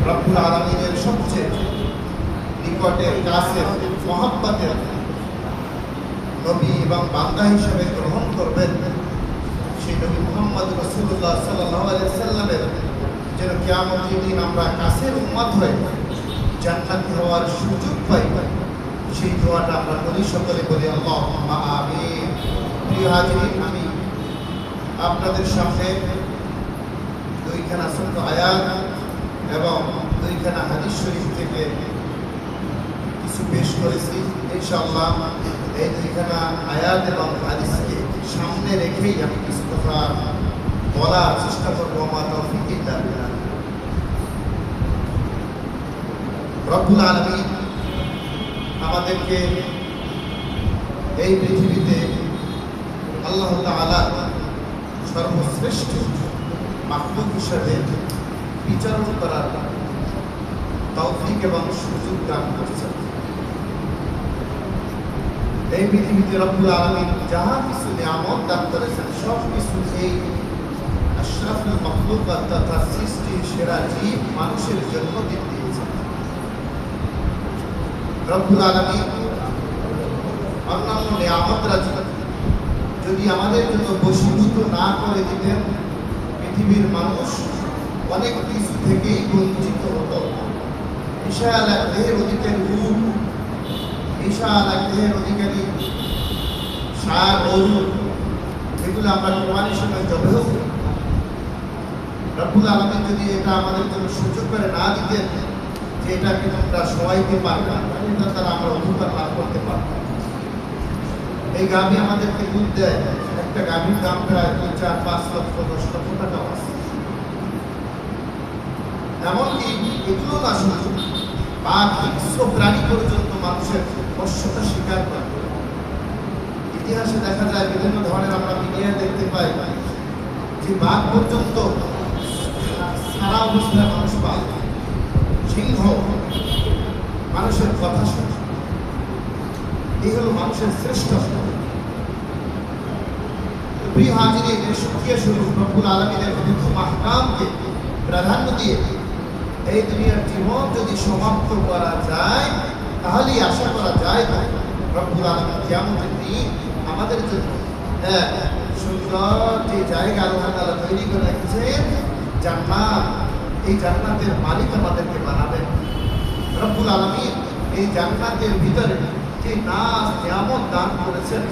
রব্বুল আলামিনের সবচেয়ে নিকটের কাছের মহব্বতের নবী এবং বান্দা হিসেবে গ্রহণ করবেন, সেই নবী মুহাম্মদ রাসূলুল্লাহ সাল্লাল্লাহু আলাইহি সাল্লামের যেন কিয়ামতের দিন আমরা কাছের উম্মত হয়ে জান্নাতি হওয়ার সুযোগ পাই, সেই দোয়াটা আমরা করি, সকলে বলি আল্লাহুম্মা আমিন। প্রিয় হাজিরিন, আমি আপনাদের সামনে দুইখানা ছোট্ট আয়াত এবং দুইখানা হাদিস শরীফ থেকে কিছু পেশ করেছি। ইনশাআল্লাহ এই দুইখানা আয়াত এবং হাদিসকে সামনে রেখেই আমি কিছু কথা বলার চেষ্টা করবো। আমার তৌফিক ইল্লা বিল্লাহ। রব্বুল আলামিন আমাদেরকে এই পৃথিবীতে আল্লাহ তাআলা সর্বশ্রেষ্ঠ মাখলুক হিসেবে বিচারণ করার তৌফিক এবং সুযোগ দান করেছেন। এই পৃথিবীতে রব্বুল আলামিন যাহা কিছু নিয়ামত দান করেছেন সব কিছু এই আশরাফুল মাখলুকাত তথা সৃষ্টির সেরা জীব মানুষের জন্য দিয়েছেন। রব্বুল আলামিন অন্যান্য নিয়ামতরা যদি আমাদের জন্য বশীভূত না করে দিতেন, পৃথিবীর মানুষ অনেক কিছু থেকেই বঞ্চিত হতো। বিশাল এক দেহের অধিকারী রূপ, বিশাল এক দেহের অধিকারী সার গরু, এগুলো আমরা কোরবানির সময় জবেহ করি। রব্বুল আলামিন যদি এটা আমাদের জন্য সুযোগ করে না দিতেন যে এটাকে তোমরা সবাইকে পারবে না, এটা তারা আমরা অধিকার লাভ করতে পারবো। এই গাভী আমাদেরকে দুধ দেয়, একটা গাভীর দাম প্রায় 4-5 লক্ষ 10 লক্ষ টাকা আছে। এমনকি এগুলো না শুধু বাঘ, হিংস্র প্রাণী পর্যন্ত মানুষের বশ্যতা স্বীকার করে। ইতিহাসে দেখা যায় বিভিন্ন ধরনের আমরা মিডিয়ায় দেখতে পাই যে বাঘ পর্যন্ত সারা অবস্থায় মানুষ পায়, সিংহ মানুষের কথা শোনে। এই হলো মানুষের শ্রেষ্ঠ। প্রিয় হাজিরিন, এর সুক্রিয়া স্বরূপ রব্বুল আলামিনের বিভিন্ন মাহকামকে প্রাধান্য দিয়ে এই দুনিয়ার জীবন যদি সমাপ্ত করা যায়, তাহলেই আশা করা যায় রব্বুল আলামিন কিয়ামতের দিন আমাদের জন্য সুন্দর যে জায়গা আল্লাহ তাআলা তৈরি করে রেখেছেন, জান্নাত, এই জান্নাতের মালিক আমাদেরকে বানাবেন। রব্বুল আলামিন এই জান্নাতের ভিতরে যে নাজ নিয়ামত দান করেছেন,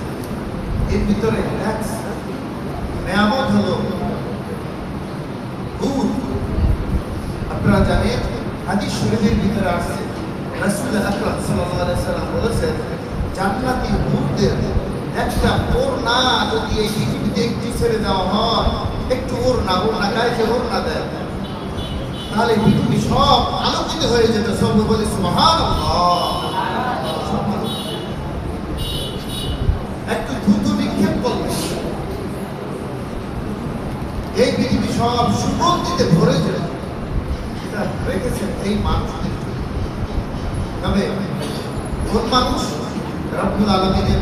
এর ভিতরে এক নিয়ামত হলো দুধ। আপনারা জানেন হাদিস শরীফের ভিতরে আসছে, রাসূল আকরাম সাল্লাল্লাহু আলাইহি সাল্লাম বলেছেন, জান্নাতি উটদের একটা ওড়না যদি এই পৃথিবীতে একটু ছেড়ে দেওয়া হয়, একটু ওড়না গায়ে যে ওড়না দেয়, তাহলে পৃথিবী সব আলোকিত হয়ে যেত। সব বলে সুবহানাল্লাহ। একটু ধুধু নিক্ষেপ করবে, এই পৃথিবী সব সুগন্ধিতে ভরে যেত। এটা রেখেছেন এই মানুষদের। তবে কোন মানুষ রব্বুল আলামিনের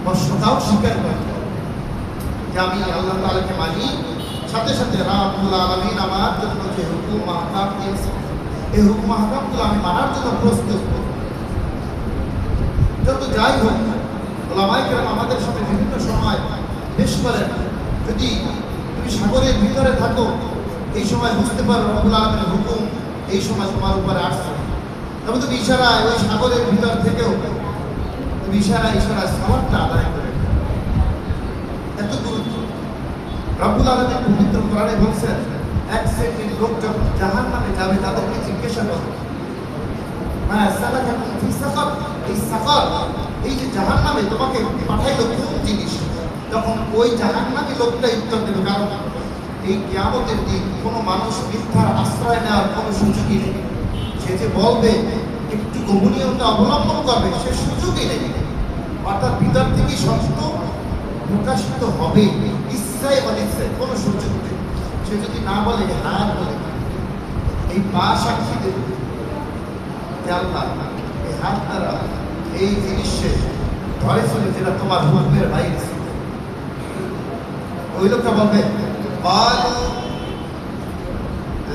বশ্যতাও স্বীকার করে যে আমি আল্লাহ তাআলাকে মানি, সাথে সাথে রব্বুল আলামিন আমার জন্য যে হুকুম মাহকাম দিয়েছে, এই হুকুম মাহকামগুলো আমি মানার জন্য প্রস্তুত। যত যাই হোক, ওলামায়ে কেরাম আমাদের সাথে বিভিন্ন সময় পেশ করেন, যদি তুমি সাগরের ভিতরে থাকো, এই সময় বুঝতে পারো রব্বুল আলামিনের হুকুম এই সময় তোমার উপরে আসছে, তবে তুমি ইশারায় ওই সাগরের ভিতর থেকেও তুমি ইশারায় সালাতটা আদায় করে। এত গুরুত্ব। রব্বুল আলামিন পবিত্র কোরআনে বলছেন, এক শ্রেণীর লোক যখন জাহান্নামে যাবে তাদেরকে জিজ্ঞাসা করবে, মা সালাকাকুম ফি সাকার, এই সাকার, এই যে জাহান্নামে তোমাকে পাঠাইলো কোন জিনিস? তখন ওই জাহান্নামী লোকটা উত্তর দেবে, কারণ এই কিয়ামতের দিন কোনো মানুষ মিথ্যার আশ্রয় নেওয়ার কোনো সুযোগই নেই। সে যে বলবে, একটু গোপনীয়তা অবলম্বন করবে, সে সুযোগই নেই। অর্থাৎ ভিতর থেকে সত্য প্রকাশিত হবে, ইচ্ছায় অনিচ্ছায় কোনো সুযোগ নেই। সে যদি না বলে, হ্যাঁ বলে, এই পা সাক্ষী দেবে যে আল্লাহ এই হাত দ্বারা এই জিনিসে ধরে চলে যেটা তোমার হুকুমের বাইরে। ওই লোকটা বলবে,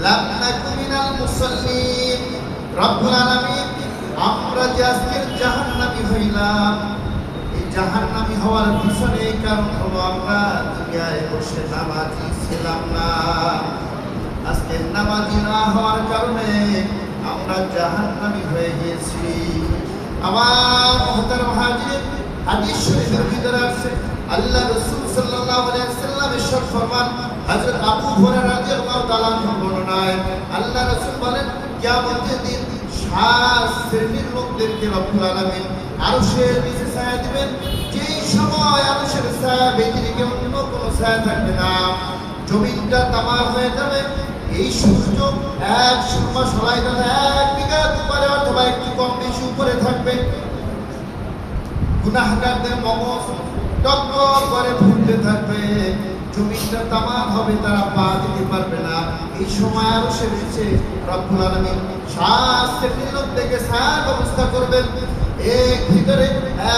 লাম নাকু মিনাল মুসাল্লিন। রব্বুল আলামিন, আমরা যে আজকের জাহান্নামী হইলাম, এই জাহান্নামী হওয়ার পিছনে কারণ হলো আমরা দুনিয়ায় বসে নামাজি ছিলাম না। আজকে নামাজি না হওয়ার কারণে আমরা জাহান্নামী হয়ে গিয়েছি। আমার মুহতারাম হাজির, হাদিস শরীফের ভিতরে আছে আল্লাহ রাসূল সাল্লাল্লাহু আলাইহি ওয়াসাল্লাম ইরশাদ ফরমান, হযরত আবু হুরায়রা রাদিয়াল্লাহু তাআলা আনহু বর্ণনায় আল্লাহ রাসূল বলেন, কিয়ামতের দিন সাত শ্রেণীর লোকদেরকে রব্বুল আলামিন আরশের নিচে ছায়া দিবেন, যেই সময় আরশের ছায়া ব্যতিরেকে অন্য কোনো ছায়া থাকবে না। জমিনটা তামার হয়ে যাবে। এই সূর্য এক সুরমা সলাইটা এক বিঘাত উপরে অথবা একটু কম বেশি উপরে থাকবে। গুনাহগারদের মগজ টকবক করে ফুটতে থাকবে। জমিনটা তামাম হবে, তারা পা দিতে পারবে না। এই সময় আরশের নিচে রব্বুল আলামিন সাত শ্রেণীর লোকদেরকে ছায়ার ব্যবস্থা করবেন। এর ভিতরে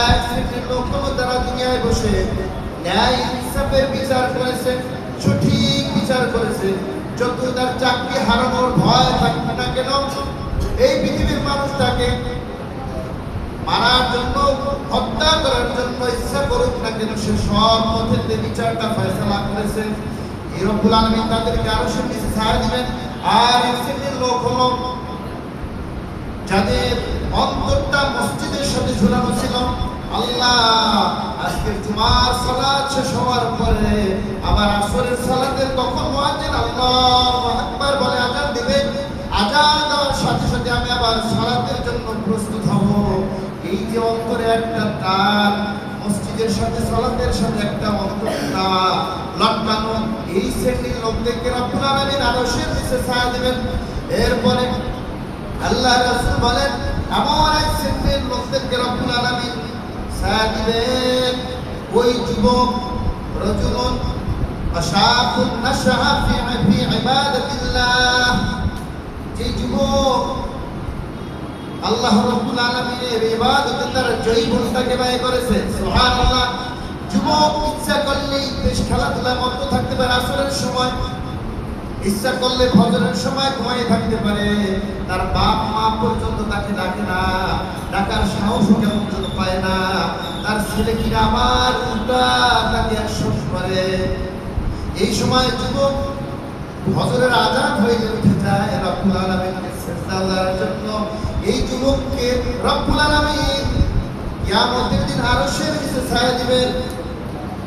এক শ্রেণীর লোক হলো তারা দুনিয়ায় বসে ন্যায় ইনসাফের বিচার করেছে, সঠিক বিচার করেছে। যত তার চাকরি হারানোর ভয় থাকবে না কেন, এই পৃথিবীর মানুষটাকে মারার জন্য, হত্যা করার জন্য ইচ্ছা করুক না কেন, সে সব পথের বিচারটা ফয়সালা করেছে। এই রব্বুল আলামিন তাদেরকে আরশের নিচে ছায়া দিবেন। আর এক শ্রেণীর লোক হলো যাদের অন্তরটা মসজিদের সাথে ঝুলানো ছিল। আল্লাহ আজকে জুমার সালাত শেষ হওয়ার পরে আবার আসরের সালাতের তখন মুয়াজ্জিন আল্লাহু আকবার বলে আযান দিবে। আযান দেওয়ার সাথে সাথে আমি আবার সালাতের জন্য প্রস্তুত হব। এই যে অন্তরে একটা তার, মসজিদের সাথে সালাতের সাথে একটা অন্তরটা লটকানো, এই শ্রেণীর লোকদেরকে রব্বুল আলামিন আরশের নিচে ছায়া দিবেন। এরপরে আল্লাহ রাসূল বলেন, এমন এক শ্রেণীর লোকদেরকে রব্বুল আলামিন ছায়া দিবেন, ওই যুবক রাজুলুন আশাকুন নাশআ ফি ইবাদাতিল্লাহ, যে যুবক আল্লাহ রাব্বুল আলামিনের ইবাদতে তার জীবনটাকে ব্যয় করেছে। সুবহানাল্লাহ। যুবক ইচ্ছা করলেই বেশ খেলাধুলায় মত্ত থাকতে পারে আসরের সময়, ইচ্ছা করলে ফজরের সময় ঘুমিয়ে থাকতে পারে। তার বাপ মা পর্যন্ত তাকে ডাকে না, ডাকার সাহস কেমন পর্যন্ত পায় না। তার ছেলে কিনা আবার উল্টা তাকে একশোষ করে। এই সময় যুবক ফজরের আযান হয়ে উঠে যায় রব্বুল আলামিনকে সিজদা দেওয়ার জন্য। এই যুবককে রব্বুল আলামিন কিয়ামতের দিন আরশের নিচে ছায়া দিবেন।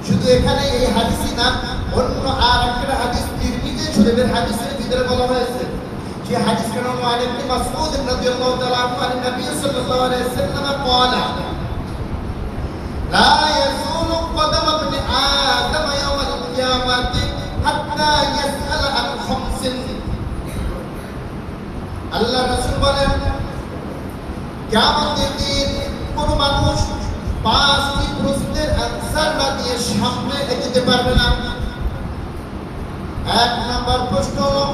শুধু এখানে এই হাদিসই না, অন্য আর একটা হাদিস তিরমিজি শরীফের হাদিসের ভিতরে বলা হয়েছে। যে হাদিস কেন আন ইবনে মাসউদ রাদিয়াল্লাহু তাআলা আনহু আন নবী সাল্লাল্লাহু আলাইহি ওয়াসাল্লাম قال لا يزول قدم ابن آدم يوم القيامة حتى يسأل عن خمس। আল্লাহ রাসূল বলেন, কিয়ামতের দিন কোন মানুষ পাঁচটি প্রশ্নের অ্যানসার না দিয়ে সামনে এগোতে পারবে না। এক নাম্বার প্রশ্ন হলো,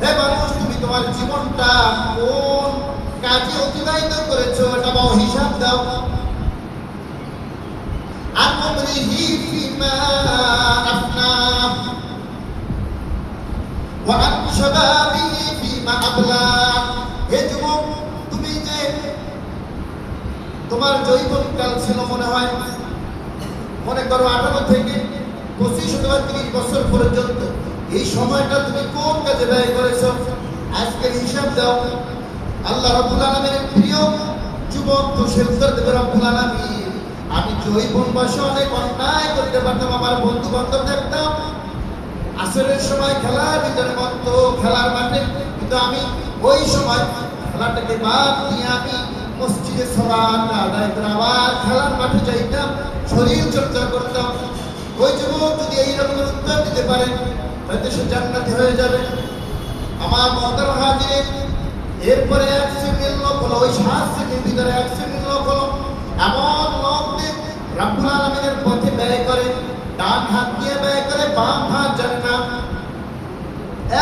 হে মানুষ, তুমি তোমার জীবনটা কোন কাজে অতিবাহিত করেছো এটা বাও হিসাব দাও। আমরিহি ফিমা আফনা ওয়া আন শাবাবিহি ফিমা আবলা। হে যুবক, তুমি যে তোমার যৌবনকাল ছিল মনে করো 18 থেকে 25 অথবা 30 বছর পর্যন্ত, এই সময়টা তুমি কোন কাজে ব্যয় করেছো আজকের হিসাব দাও। আল্লাহ রাব্বুল আলামিনের প্রিয় যুবক তো সে উত্তর দেবে, রাব্বুল আলামিন, আমি যৌবন বয়সে অনেক অন্যায় করতে পারতাম, আমার বন্ধু বান্ধব দেখতাম আসরের সময় খেলার ভিতরে মত্ত, খেলার মাঠে, কিন্তু আমি ওই সময় খেলাটাকে বাদ দিয়ে আমি মসজিদে সালাত আদায় করে আবার খেলার মাঠে যাইতাম, শরীর চর্চা করতাম। ওই যুবক যদি এইরকম উত্তর দিতে পারে হয়তো সে জান্নাতি হয়ে যাবে। আমার মুহতারাম হাজির, এরপরে এক শ্রেণীর লোক হলো, ওই 7 শ্রেণীর ভিতরে এক শ্রেণীর লোক হলো এমন লোকদের রাব্বুল আলামিনের পথে ব্যয় করে, ডান হাত দিয়ে ব্যয় করে, বাম হাত জানে না,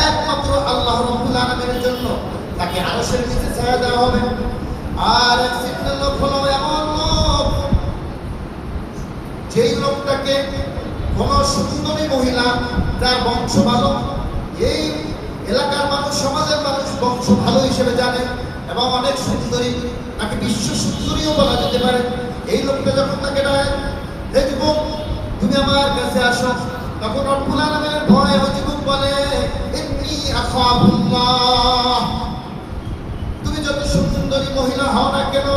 একমাত্র আল্লাহ রাব্বুল আলামিনের জন্য তাকে আরশের নিচে ছায়া দেওয়া হবে। আর এক শ্রেণীর লোক হলো এমন লোক, যেই লোকটাকে কোন সুন্দরী মহিলা, যার বংশ ভালো, এই এলাকার মানুষ, সমাজের মানুষ বংশ ভালো হিসেবে জানে এবং অনেক সুন্দরী, তাকে বিশ্ব সুন্দরীও বলা যেতে পারে। এই লোকটা যখন তাকে ডাকে, হে যুবক তুমি আমার কাছে আসো, তখন রব্বুল আলামিনের ভয়ে ওই যুবক বলে, ইন্নী আখাফুল্লাহ। তুমি যত সুন্দরী মহিলা হও না কেন,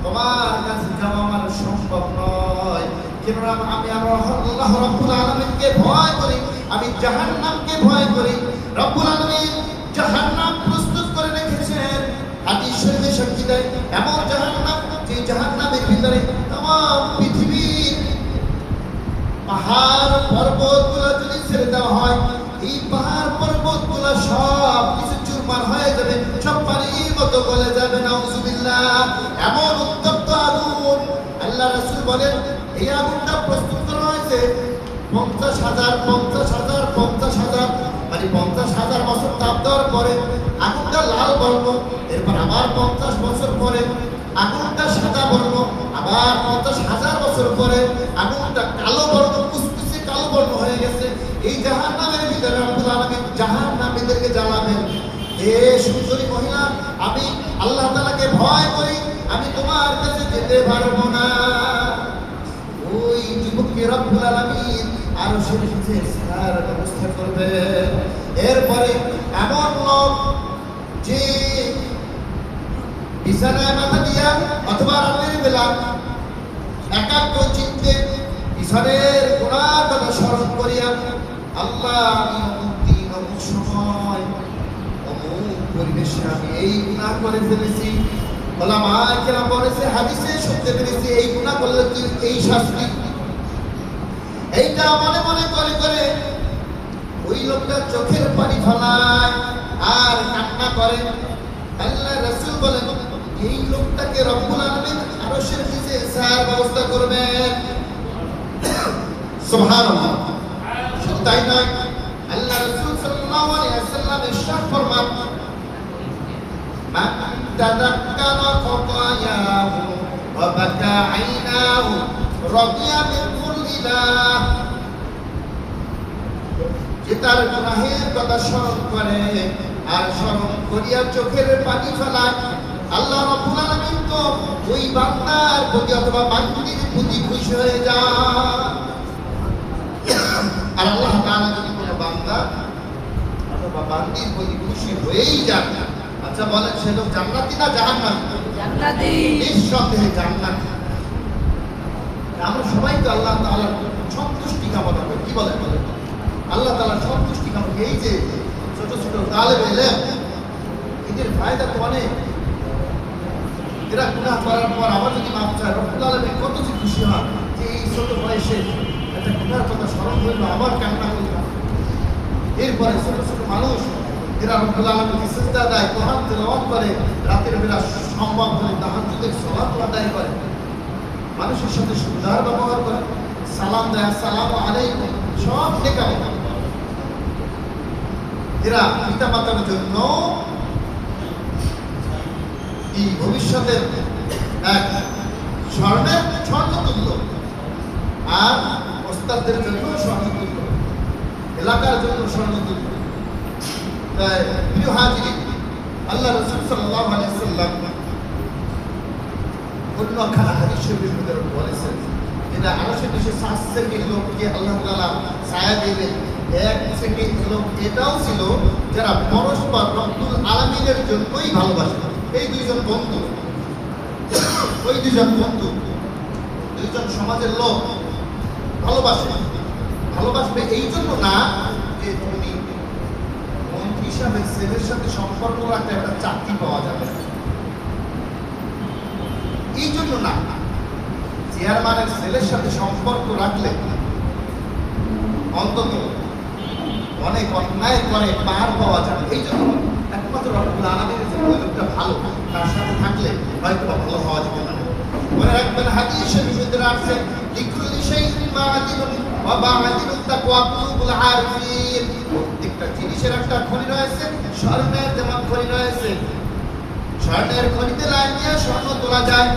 তোমার কাছে যাওয়া আমার সম্ভব নয়। কেননা আমি আল্লাহ রব্বুল আলামিনকে ভয় করি, আমি জাহান্নামকে ভয় করি। রব্বুল আলামিন জাহান্নাম প্রস্তুত করে রেখেছেন, হাদিস শরীফে সাক্ষী দেয় এমন জাহান্নাম, যে জাহান্নামের ভিতরে तमाम পৃথিবীর পাহাড় পর্বতগুলো যদি ছেড়ে দেওয়া হয়, এই পাহাড় পর্বতগুলো সব কিছু চুরমার হয়ে যাবে, সব পানির মতো গলে যাবে। নাউজুবিল্লাহ। এমন উত্তপ্ত আগুন, আল্লাহ রাসূল বলেন এই আগুনটা প্রস্তুত করা হয়েছে 50,000 মানে 50,000 বছর তাপ দেওয়ার পরে আগুনটা লাল বর্ণ, এরপর আবার 50 বছর পরে আগুনটা সাদা বর্ণ, আবার 50,000 বছর পরে আগুনটা কালো বর্ণ, কুচকুচে কালো বর্ণ হয়ে গেছে। এই জাহান্নামের ভিতরে রব্বুল আলামিন জাহান্নামীদেরকে জ্বালাবেন, হে সুন্দরী মহিলা, আমি আল্লাহ তাআলাকে ভয় করি, আমি তোমার কাছে যেতে পারবো না। ওই যুবককে রব্বুল আলামিন আরশের নিচে ছায়ার ব্যবস্থা করবে। এরপরে এমন লোক যে বিছানায় মাথা দিয়া অথবা রাতের বেলা একাগ্র চিত্তে ঈশ্বরের গুনার কথা স্মরণ করিয়া, আল্লাহ আমি অমুক দিন অমুক সময় অমুক পরিবেশে আমি এই গুনাহ করে ফেলেছি, ওলামায়ে কেরাম বলেছে, হাদিসে শুনতে পেরেছি এই গুনাহ করলে কি এই শাস্তি, এইটা মনে মনে করে করে ওই লোকটা চোখের পানি ফেলায় আর কান্না করে। আল্লাহ রাসূল বলেন এই লোকটাকে রব্বুল আলামিন আরশের নিচে ছায়ার ব্যবস্থা করবেন। সুবহানাল্লাহ। শুধু তাই নয়, আল্লাহ রাসূল সাল্লাল্লাহু আলাইহি ওয়াসাল্লাম ইরশাদ ফরমান, মান তাযাক্কারা খাতায়াহু ওয়া বাকা আইনাহু রাদিয়া বিল ইলাহ। যে তার গুনাহের কথা স্মরণ করে আর স্মরণ করিয়া চোখের পানি ফেলায়, আল্লাহ রাব্বুল আলামিন তো ওই বান্দার প্রতি অথবা বান্দির প্রতি খুশি হয়ে যায়। আর আল্লাহ তাআলা যদি কোনো বান্দা অথবা বান্দির প্রতি খুশি হয়েই যায়, আচ্ছা বলেন সে লোক জান্নাতি না জাহান্নামী? জান্নাতি। নিঃসন্দেহে জান্নাতি। আমরা সবাই তো আল্লাহ তাআলার সন্তুষ্টি কামনা করি, কি বলেন? আল্লাহ তাআলার সন্তুষ্টি কামনা। এই যে ছোট ছোট তালেব ইলম, এদের ফায়দা তো অনেক। এরা গুনাহ করার পর আবার যদি মাফ চায়, রব্বুল আলামিন কত যে খুশি হন যে এই ছোট বয়সে একটা গুনার কথা স্মরণ হইল, আবার কান্না করল। এরপরে ছোট ছোট মানুষ এরা রব্বুল আলামিনকে সিজদা দেয়, কোরআন তেলাওয়াত করে, রাতের বেলা সম্ভব হলে তাহাজ্জুদের সালাত আদায় করে, মানুষের সাথে সুন্দর ব্যবহার করে, সালাম দেয়, আসসালামু আলাইকুম, সব নেক আমল। এরা পিতা মাতার জন্য এই ভবিষ্যতের এক স্বর্ণের স্বর্ণতুল্য, আর ওস্তাদদের জন্য স্বর্ণতুল্য, এলাকার জন্য স্বর্ণতুল্য। তাই প্রিয় হাজিরিন, আল্লাহ রাসূল সাল্লাল্লাহু আলাইহি ওয়াসাল্লাম অন্য খানা হাদিস শরীফের ভিতরে বলেছেন, যেটা আরশের নিচে 7 শ্রেণীর লোককে আল্লাহ তাআলা ছায়া দিবেন। এক শ্রেণীর লোক এটাও ছিল যারা পরস্পর রব্বুল আলামিনের জন্যই ভালোবাসে। এই দুইজন বন্ধু, ওই দুইজন বন্ধু, দুইজন সমাজের লোক ভালোবাসবে এই জন্য না যে তুমি বন্ধু হিসাবে ছেলের সাথে সম্পর্ক রাখলে একটা চাকরি পাওয়া যাবে, এই জন্য না। চেয়ারম্যানের ছেলের সাথে সম্পর্ক রাখলে অন্তত অনেক অন্যায় করে পার পাওয়া যাবে, এই জন্য। একমাত্র রব্বুল আলামিনের যে লোকটা ভালো, তার সাথে থাকলে হয়তো ভালো হওয়া যেতে পারে। মনে রাখবেন হাদিস শরীফের ভিতরে আছে, লিকুল্লি শাইইন মাআদিনুন ওয়া মাআদিনুত তাকওয়া কুলুবুল আরিফিন। প্রত্যেকটা জিনিসের একটা খনি রয়েছে, স্বর্ণের যেমন খনি রয়েছে, স্বর্ণের খনিতে লাইন দিয়ে স্বর্ণ তোলা যায়।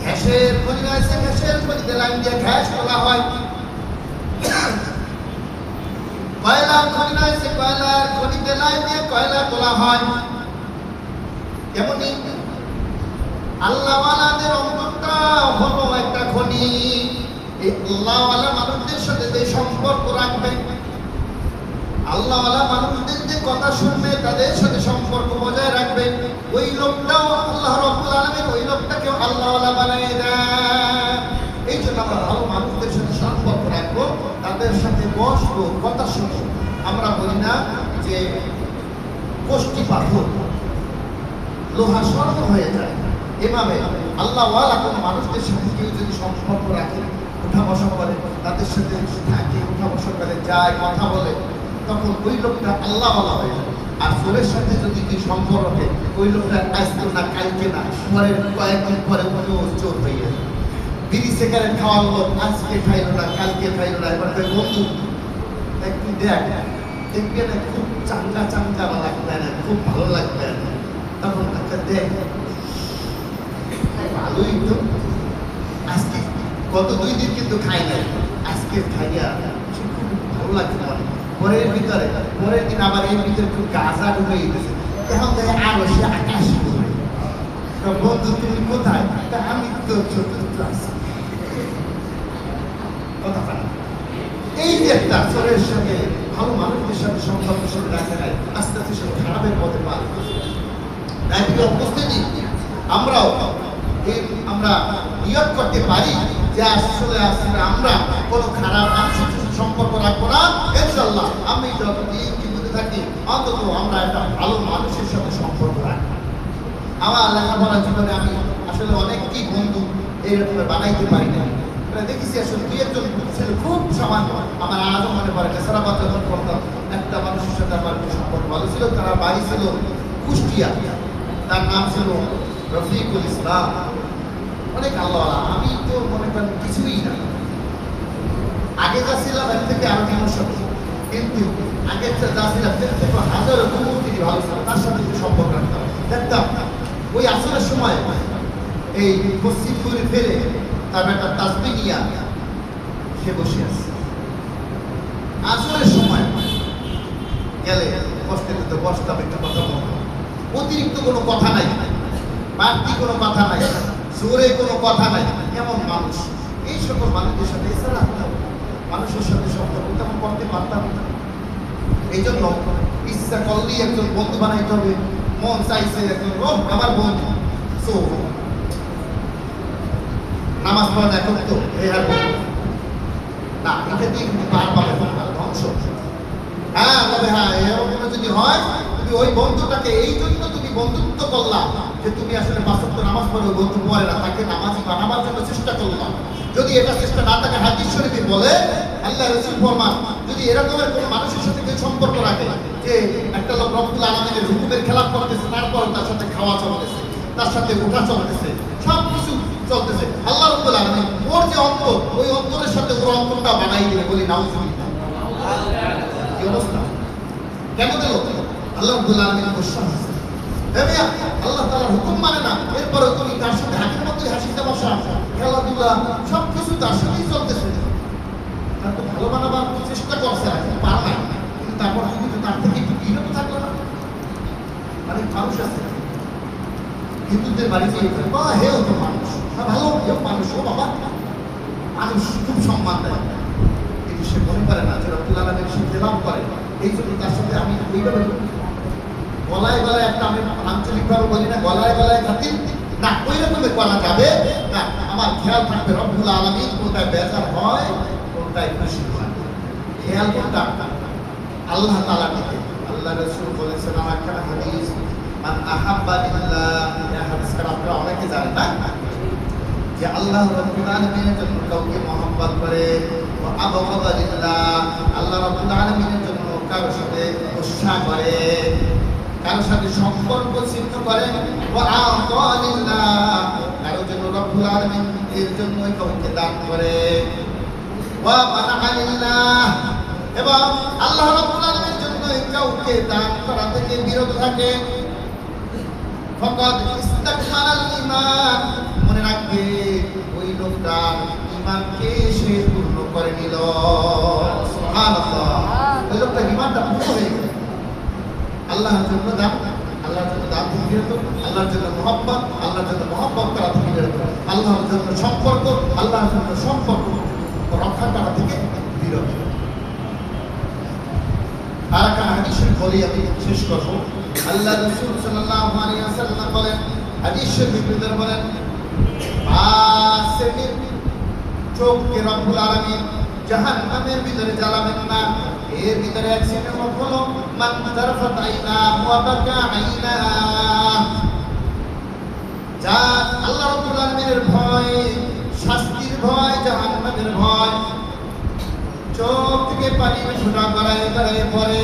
ঘ্যাসের খনি রয়েছে, ঘ্যাসের খনিতে লাইন দিয়ে ঘ্যাস তোলা হয়। কয়লার খনি রয়েছে, কয়লার খনিতে জায়গায় দিয়ে কয়লা তোলা হয়, তেমনি আল্লাহওয়ালাদের অন্তরটা হলো একটা খনি। এই আল্লাহওয়ালা মানুষদের সাথে যে সম্পর্ক রাখবে, আল্লাহওয়ালা মানুষদের যে কথা শুনবে, তাদের সাথে সম্পর্ক বজায় রাখবে, ওই লোকটাও আল্লাহ রাব্বুল আলামিন ওই লোকটাকেও আল্লাহওয়ালা বানিয়ে দেয়। এই জন্য আমরা ভালো মানুষদের সাথে সম্পর্ক রাখবো, তাদের সাথে বসবো, কথা শুনবো। আমরা বলি না যে কোষ্ঠী পাথর লোহা স্বর্ণ হয়ে যায়, এভাবে আল্লাহওয়ালা কোনো মানুষদের সাথে কেউ যদি সম্পর্ক রাখে, উঠা বসা করে, তাদের সাথে থাকে, উঠা বসা করে, যায়, কথা বলে, তখন ওই লোকটা আল্লাহওয়ালা হয়ে যায়। আর চোরের সাথে যদি কি সম্পর্ক রাখে, ওই লোকটা আজকে না কালকে না পরের কয়েকদিন পরে চোর হয়ে যায়। বিড়ি সিগারেট খাওয়ার লোক আজকে খাইলো না, কালকে খাইলো না, এবার বন্ধু একটু দেখ, দেখবে না খুব চাঙ্গা চাঙ্গা লাগবে না, খুব ভালো লাগবে না, তখন একটা দেখ ভালোই তো, আজকে গত 2 দিন কিন্তু খাই নাই, আজকে খাইয়া খুব ভালো লাগছে মনে। পরের দিন আবার এর ভিতরে খুব গাছা ঢুকে গেছে, এখন দেখে আরো সে আকাশ ঘুরে। বন্ধু তুমি কোথায়? আমি তো ছোট ক্লাস। এই যে একটা চোরের সাথে ভালো মানুষদের সাথে সম্পর্ক সাথে রাখা যায়, আস্তে আস্তে সে খারাপের পথে পা তাই উপস্থিতি আমরাও আমরা নিয়োগ করতে পারি যে আসলে আমরা কোনো খারাপ মানুষের সাথে সম্পর্ক রাখবো না। ইনশাআল্লাহ আমি যতদিন জীবিত থাকি অন্তত আমরা একটা ভালো মানুষের সাথে সম্পর্ক রাখবো। আমার লেখাপড়া জীবনে আমি আসলে অনেকই বন্ধু এইরকম বানাইতে পারি না, দেখেছি আসলে 2-1 জন ছেলে খুব সামান্য। আমার আজও মনে পড়ে নেশারাবাদ যখন করতাম, একটা মানুষের সাথে আমার সম্পর্ক ভালো ছিল, তারা বাড়ি ছিল কুষ্টিয়া, তার নাম ছিল রফিকুল ইসলাম, অনেক আল্লাহওয়ালা। আমি তো মনে করেন কিছুই না, আগে যা ছিলাম এর থেকে আরো বিমর্ষক, কিন্তু আগের যা ছিলাম এর থেকে হাজারো গুণ তিনি ভালো ছিল, তার সাথে সম্পর্ক রাখতাম। দেখতাম ওই আসরের সময় এই পশ্চিম করে ফেলে তার একটা তাসবিহ নিয়া সে বসে আছে। আসরের সময় গেলে কষ্টের তো বসতাম, একটা কথা বলতাম, অতিরিক্ত কোনো কথা নাই, বাড়তি কোনো কথা নাই, জোরে কোনো কথা নাই, এমন মানুষ। এই সকল মানুষদের সাথে এছাড়া মানুষের সাথে সম্পর্ক তেমন করতে পারতাম না। এই জন্য ইচ্ছা করলেই একজন বন্ধু বানাইতে হবে, মন চাইছে একজন আমার বন্ধু, সো নামাজ পড়া এখন তো না, এটা দিয়ে কিন্তু পার পাবে ধ্বংস। হ্যাঁ, তবে হ্যাঁ এরকম যদি হয়, তুমি ওই বন্ধুটাকে এই জন্য তুমি বন্ধুত্ব করলাম যে তুমি আসলে 5 ওয়াক্ত নামাজ পড়ে ওই বন্ধু পড়ে না, তাকে নামাজি বানাবার জন্য চেষ্টা করলাম। যদি এটা চেষ্টা না থাকে, হাদিস শরীফে বলে আল্লাহ রাসূল ফরমান, যদি এরকমের কোনো মানুষের সাথে কেউ সম্পর্ক রাখে যে একটা লোক রব্বুল আলামিনের হুকুমের খেলাপ করতেছে, তারপর তার সাথে খাওয়া চলতেছে, তার সাথে ওঠা চলতেছে, সব কিছু চলতেছে, আল্লাহ রাব্বুল আলামিন ওর যে অন্তর, ওই অন্তরের সাথে ওর অন্তরটা বানাই দিবে। বলি নাউজুবিল্লাহ। কি অবস্থা? কেন দিল? আল্লাহ রাব্বুল আলামিন ঘোষণা দিয়েছে, আল্লাহ তাআলার হুকুম মানে না, এরপরে তুমি তার সাথে হাতের মধ্যে হাসি তামাশা, খেলাধুলা সব কিছু তার সাথেই চলতেছে। তার তো ভালো বানাবার চেষ্টা করছে, পারে না, কিন্তু তারপর কিন্তু তার থেকে একটু বিরত থাকলো না। মানে মানুষ আছে হিন্দুদের বাড়িতে বা হে হতো মানুষ, ভালো মানুষ, ও বাবা মানুষ খুব সম্মান দেয়, কিন্তু সে মনে করে না যে রব্বুল আলামিন সে তেলাওয়াত করে। এই জন্য তার সাথে আমি ওইভাবে গলায় গলায় একটা, আমি আঞ্চলিকভাবে বলি না গলায় গলায় খাতির না, ওই রকমের করা যাবে না। আমার খেয়াল থাকবে রব্বুল আলামিন কোনটায় বেজার হয়, কোনটায় খুশি হয়, খেয়াল কোনটা আল্লাহ তাআলা দিতে। আল্লাহ রাসূল বলেছেন, আমার একটা হাদিস, মান আহাব্বা লিল্লাহ, এই হাদিসটা আপনারা অনেকে জানেন না, যে আল্লাহ রাব্বুল আলামিনের জন্য কাউকে মহব্বত করে, ও আবগাদা লিল্লাহ, আল্লাহ রাব্বুল আলামিনের জন্য কারোর সাথে ঈর্ষা করে, কারোর সাথে সম্পর্ক ছিন্ন করে, ও আতা লিল্লাহ, কারোর জন্য রব্বুল আলামিন এর জন্য কাউকে দান করে, ওয়া মানা লিল্লাহ, এবং আল্লাহ রাব্বুল আলামিনের জন্য কাউকে দান করা থেকে বিরত থাকে, ফাকাদ ইস্তাকমালাল ঈমান, মনে রাখবে ওই লোকটা ঈমানকে সে পূর্ণ করে নিল। সুবহানাল্লাহ, ওই লোকটা ঈমানটা পূর্ণ হয়ে গেল। আল্লাহর জন্য দান, আল্লাহর জন্য দান থেকে বিরত, আল্লাহর জন্য মহব্বত, আল্লাহর জন্য মহব্বত করা থেকে বিরত, আল্লাহর জন্য সম্পর্ক, আল্লাহর জন্য সম্পর্ক রক্ষা করা থেকে বিরত। আর একটা হাদিস বলি, আমি শেষ করবো। আল্লাহ রাসূল সাল্লাল্লাহু আলাইহি ওয়াসাল্লাম বলেন, হাদিস শরীফের ভিতরে বলেন, আসেমির চোখকে রব্বুল আলামিন জাহান্নামের ভিতরে জ্বালাবেন না। এর ভিতরে এক শ্রেণীর লোক হলো মান তারফাত আইনা ওয়া বাকা আইনা, যা আল্লাহ রাব্বুল আলামিনের ভয়, শাস্তির ভয়, জাহান্নামের ভয়, চোখ থেকে পানি ছোটা করায় করায় পরে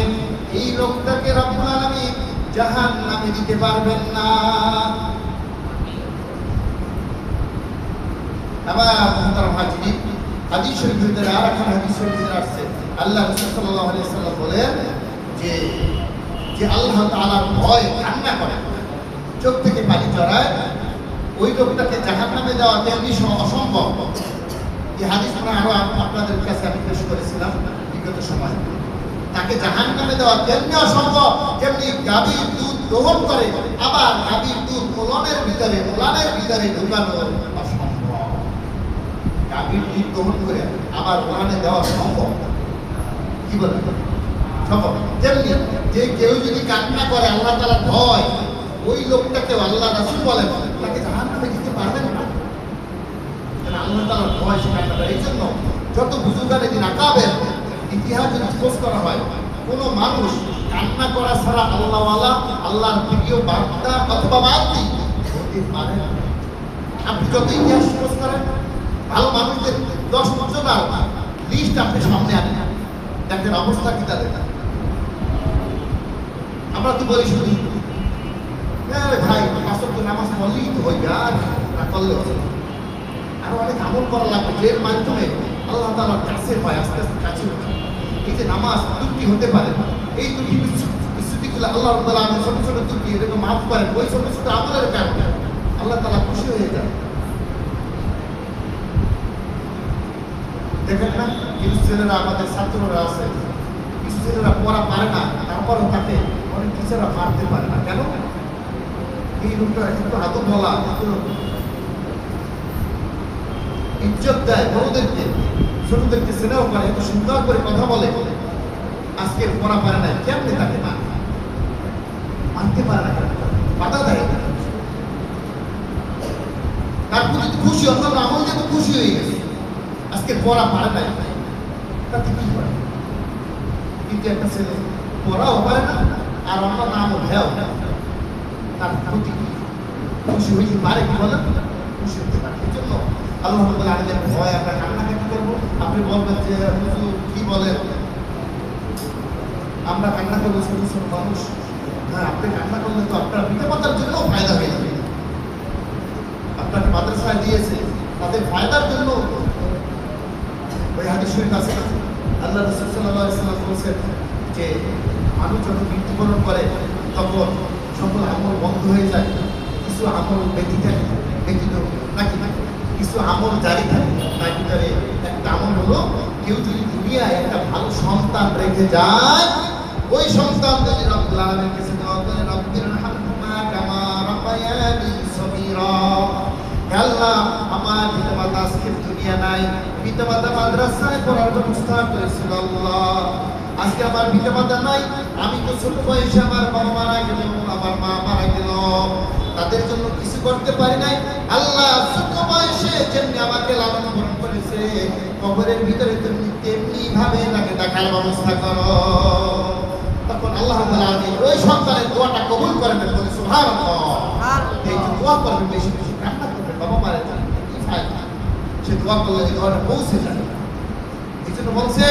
এই লোকটাকে রব্বুল আলামিন জাহান্নামে দিতে পারবেন না। আবার মুহতারাম হাজিরিন, হাদিস শরীফের ভিতরে আর একটা হাদিস শরীফে আসছে, আল্লাহ রাসূল সাল্লাল্লাহু আলাইহি ওয়াসাল্লাম বলেন যে যে আল্লাহ তাআলার ভয় কান্না করে, চোখ থেকে পানি ঝরায়, ওই লোকটাকে জাহান্নামে দেওয়া তেমনি অসম্ভব। এই হাদিস আমরা আরো আপনাদের কাছে আমি পেশ করেছিলাম বিগত সময়। তাকে জাহান্নামে দেওয়া তেমনি অসম্ভব যেমনি গাভীর দুধ দহন করে আবার গাভীর দুধ ওলানের ভিতরে ঢুকানো অসম্ভব। গাভীর দুধ দহন করে আবার ওলানে দেওয়া সম্ভব, কি বলে সম্ভব। তেমনি যে কেউ যদি কান্না করে আল্লাহ তাআলার ভয়, ওই লোকটাকে আল্লাহ রাসূল বলেন তাকে জাহান্নামে দিতে পারবেন না। আল্লাহ তাআলার ভয় সে কান্না করে। এই জন্য যত বুজুর্গানে দিন আকাবের ইতিহাস যদি খোঁজ করা হয়, কোনো মানুষ কান্না করা ছাড়া আল্লাহওয়ালা, আল্লাহর প্রিয় বান্দা অথবা বান্দি হতে পারে না। আপনি যত ইতিহাস খোঁজ করেন, ভালো মানুষদের 10-15 লিস্ট আপনি সামনে আনেন, দেখেন অবস্থা কি তাদের। আমরা তো বলি শুধু ভাই আসল তো নামাজ পড়লেই তো হইবে, আর না করলে হবে। আরো অনেক আমল করা লাগবে, এর মাধ্যমে আল্লাহ তাআলার কাছে হয়, আস্তে আস্তে কাছে হয়। এই যে নামাজ ত্রুটি হতে পারে, এই ত্রুটি বিচ্যুতিগুলো আল্লাহ রাব্বুল আলামিন ছোট ছোট ত্রুটি এটাকে মাফ করেন। ওই ছোট ছোট আমলের কারণে আল্লাহ তাআলা খুশি হয়ে যান। দেখেন না, কিছু ছেলেরা আমাদের ছাত্ররা আছে, কিছু ছেলেরা পড়া পারে না, তারপরও তাকে অনেক টিচাররা মারতে পারে না। কেন? এই লোকটা একটু আদব বলা, ইজ্জত দেয় বড়দেরকে, ছোটদেরকে স্নেহ করে, এত সুন্দর করে কথা বলে। আজকে পড়া পারে না, কেমনে তাকে মানতে পারে না, বাধা দেয়। তার প্রতি খুশি, অর্থাৎ আমল যেন খুশি হয়ে গেছে, আজকে পড়া পারে নাই, তাতে কি করে? কিন্তু একটা ছেলে পড়াও পারে না আর অন্য নামও ভেও না, তার প্রতি খুশি হইতে পারে কি বলেন? খুশি হতে পারে। এই জন্য আল্লাহ রাব্বুল আলামিনের ভয় আমরা কান্নাকাটি করবো। আপনি বলবেন যে হুজুর কি বলেন, আমরা কান্না করবো ছোট ছোট মানুষ। হ্যাঁ, আপনি কান্না করলে তো আপনার পিতামাতার জন্য ফায়দা হয়ে যাবে। আপনাকে মাদ্রাসায় দিয়েছে, তাদের ফায়দার জন্য। ওই হাদিস শরীফ আছে, আল্লাহ রাসূল সাল্লাল্লাহু আলাইহি ওয়াসাল্লাম বলেছেন যে মানুষ যখন মৃত্যুবরণ করে তখন সকল আমল বন্ধ হয়ে যায়, কিছু আমল ব্যতীত নাকি কিছু আমল জারি থাকে। তার ভিতরে একটা আমল হলো, কেউ যদি দুনিয়ায় একটা ভালো সন্তান রেখে যায়, ওই সন্তান যদি রব্বুল আলামিনের কাছে দোয়া করে, রব্বিরহামহুমা কামা রাব্বায়ানি সগীরা, হে আল্লাহ আমার পিতামাতা আজকে দুনিয়া নাই, পিতামাতা মাদ্রাসায় পড়ার ব্যবস্থা করেছিল আল্লাহ, আজকে আমার পিতামাতা নাই, আমি তো ছোট বয়সে আমার বাবা মারা গেল, আমার মা মারা গেল, তাদের জন্য কিছু করতে পারি নাই। আল্লাহ ছোট বয়সে যেমনি আমাকে লালন পালন করেছে, কবরের ভিতরে তেমনি ভাবে তাকে দেখার ব্যবস্থা করো। তখন আল্লাহ রাব্বুল আলামিন ওই সন্তানের দোয়াটা কবুল করেন, বলে সুবহানাল্লাহ। এই যে দোয়া করবে, বেশি বেশি কান্না করবে, বাবা মারা যাবে, কি ফায়দা? সে দোয়া করলে এই দোয়াটা পৌঁছে যাবে। এই জন্য বলছে,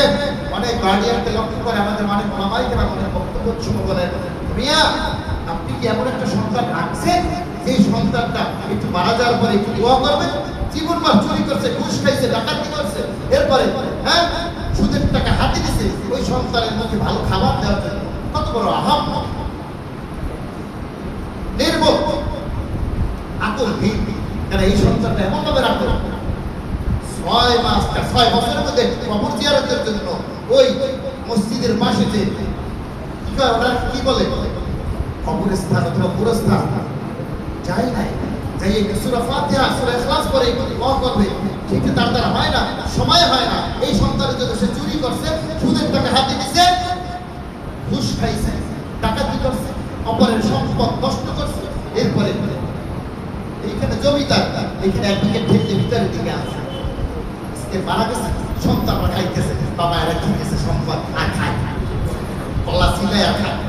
অনেক গার্ডিয়ানকে লক্ষ্য করে আমাদের অনেক মামাইকে আমাদের বক্তব্য শুরু করে, মিয়া আপনি কি এমন একটা সন্তান রাখছেন যে সন্তানটা একটু মারা যাওয়ার পরে একটু দোয়া করবে? জীবনভর চুরি করছে, ঘুষ খাইছে, ডাকাতি করছে, এরপরে হ্যাঁ সুদের টাকা হাতে দিছে ওই সন্তানের মুখে ভালো খাবার দেওয়ার জন্য। কত বড় আহাম, নির্বোধ, আকলহীন। কারণ এই সন্তানটা এমন ভাবে রাখলো 6 বছরের মধ্যে কবর জিয়ারতের জন্য ওই মসজিদের পাশে যে কি বলে কবরস্থান অথবা পুরস্থান যাই নাই, যাই এই সূরা ফাতিহা সূরা ইখলাস পড়ে দোয়া করবে, ঠিক তার দ্বারা হয় না, সময় হয় না। এই সন্তানের জন্য সে চুরি করছে, সুদের টাকা হাতে দিছে, ঘুষ খাইছে, ডাকাতি করছে, অপরের সম্পদ নষ্ট করছে, এরপরে এইখানে জমিদার, এইখানে এক বিঘে ঠেকলে ভিতরের দিকে আছে, আজকে মারা গেছে, সন্তানরা খাইতেছে, বাবা এরা খেতেছে সম্পদ আর খায়, কলা সিলাই আর খায়।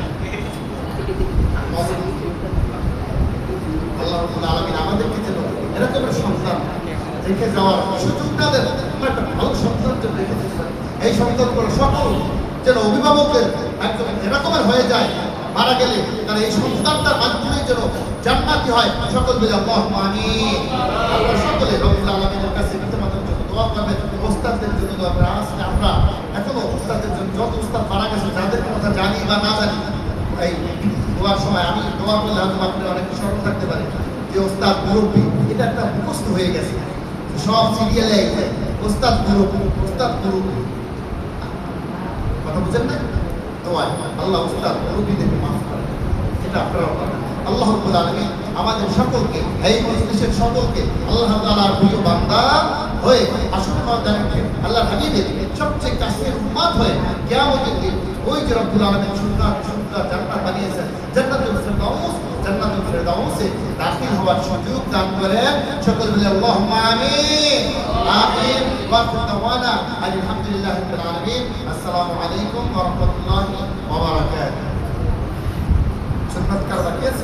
আল্লাহ রাব্বুল আলামিন আমাদেরকে যেন এরকমের সন্তান রেখে যাওয়ার সুযোগ না দেন, আমরা একটা ভালো সন্তান যেন রেখে দিতে পারি। এই সন্তানগুলো সকল যেন অভিভাবকদের একদম এরকমের হয়ে যায়, মারা গেলে তারা এই সন্তানটার মাধ্যমে যেন জান্নাতি হয়। সকল বলে আল্লাহুম্মা আমিন। আমরা সকলে রব্বুল আলামিনের কাছে তোমাদের জন্য দোয়া করবেন, ওস্তাদদের জন্য দোয়া করবেন। আজকে আমরা এখনো ওস্তাদদের জন্য, যত ওস্তাদ মারা গেছে যাদের কথা জানি বা না জানি, এই দোয়ার সময় আমি দোয়া করলে হয়তো আপনার অনেক স্মরণ থাকতে পারে যে ওস্তাদ মুরব্বী, এটা একটা মুখস্থ হয়ে গেছে সব সিরিয়ালে, ওস্তাদ মুরব্বী, ওস্তাদ মুরব্বী, কথা বুঝেন না? দোয়া আল্লাহ ওস্তাদ মুরব্বীদেরকে মাফ করে, এটা আপনারা করেন। আল্লাহ রাব্বুল আলামিন আমাদের সকলকে, এই মজলিসের সকলকে আল্লাহ তাআলার প্রিয় বান্দা হয়ে আসল ময়দানে আল্লাহ হাবিবের সবচেয়ে কাছের উম্মত হয়ে কিয়ামতের দিন ওই যে রব্বুল আলামিন সুন্দর সুন্দর জান্নাত বানিয়েছেন, জান্নাতুল ফিরদাউস, জান্নাতুল ফিরদাউসে দাখিল হওয়ার সুযোগ দান করেন। সকল বলে আল্লাহুম্মা আমিন। আমিন। ওয়া দাওয়ানা আলহামদুলিল্লাহি রাব্বিল আলামিন। আসসালামু আলাইকুম ওয়া রাহমাতুল্লাহি ওয়া বারাকাতুহু। সুন্নাত কার বাকি আছে?